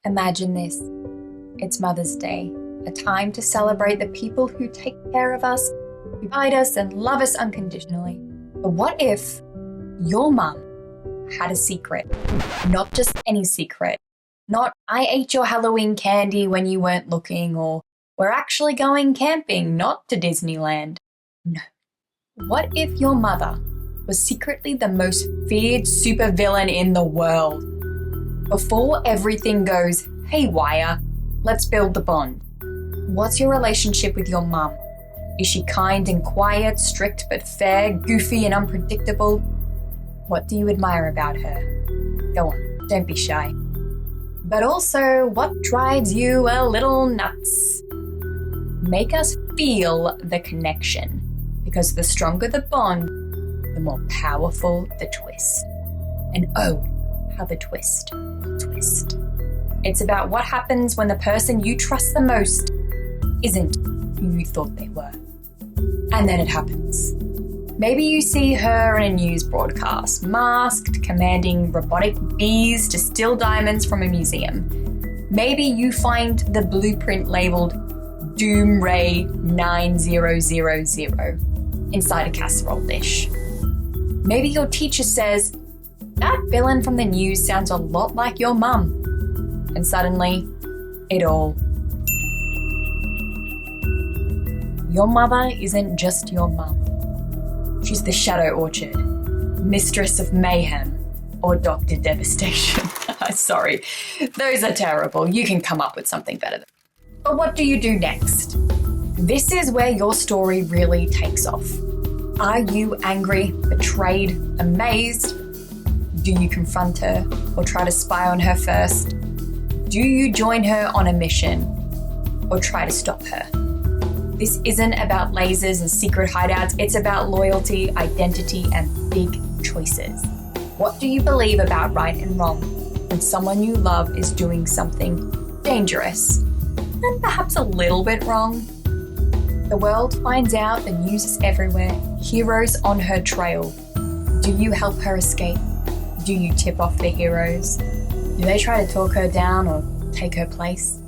Imagine this. It's Mother's Day, a time to celebrate the people who take care of us, who guide us and love us unconditionally. But what if your mum had a secret? Not just any secret. Not, I ate your Halloween candy when you weren't looking, or we're actually going camping, not to Disneyland. No. What if your mother was secretly the most feared supervillain in the world? Before everything goes haywire, let's build the bond. What's your relationship with your mum? Is she kind and quiet, strict but fair, goofy and unpredictable? What do you admire about her? Go on, don't be shy. But also, what drives you a little nuts? Make us feel the connection, because the stronger the bond, the more powerful the twist. And oh, how the twist will twist. It's about what happens when the person you trust the most isn't who you thought they were. And then it happens. Maybe you see her in a news broadcast, masked, commanding robotic bees to steal diamonds from a museum. Maybe you find the blueprint labeled Doomsday 9000 inside a casserole dish. Maybe your teacher says, that villain from the news sounds a lot like your mum. And suddenly, it all. Your mother isn't just your mum. She's the Shadow Orchard, Mistress of Mayhem, or Dr. Devastation. Sorry, those are terrible. You can come up with something better. But what do you do next? This is where your story really takes off. Are you angry, betrayed, amazed? Do you confront her or try to spy on her first? Do you join her on a mission or try to stop her? This isn't about lasers and secret hideouts. It's about loyalty, identity, and big choices. What do you believe about right and wrong when someone you love is doing something dangerous and perhaps a little bit wrong? The world finds out, the news is everywhere, heroes on her trail. Do you help her escape? Do you tip off the heroes? Do they try to talk her down or take her place?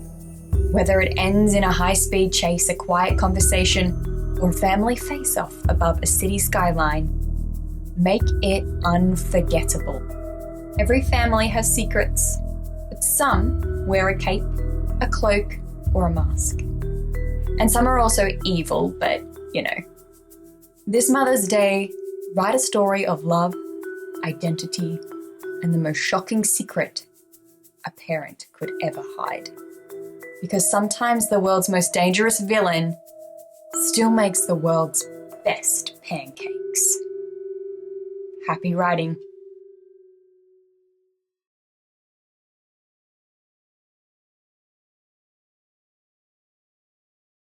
Whether it ends in a high-speed chase, a quiet conversation, or a family face-off above a city skyline, make it unforgettable. Every family has secrets, but some wear a cape, a cloak, or a mask. And some are also evil, but, you know. This Mother's Day, write a story of love, identity, and the most shocking secret a parent could ever hide. Because sometimes the world's most dangerous villain still makes the world's best pancakes. Happy writing.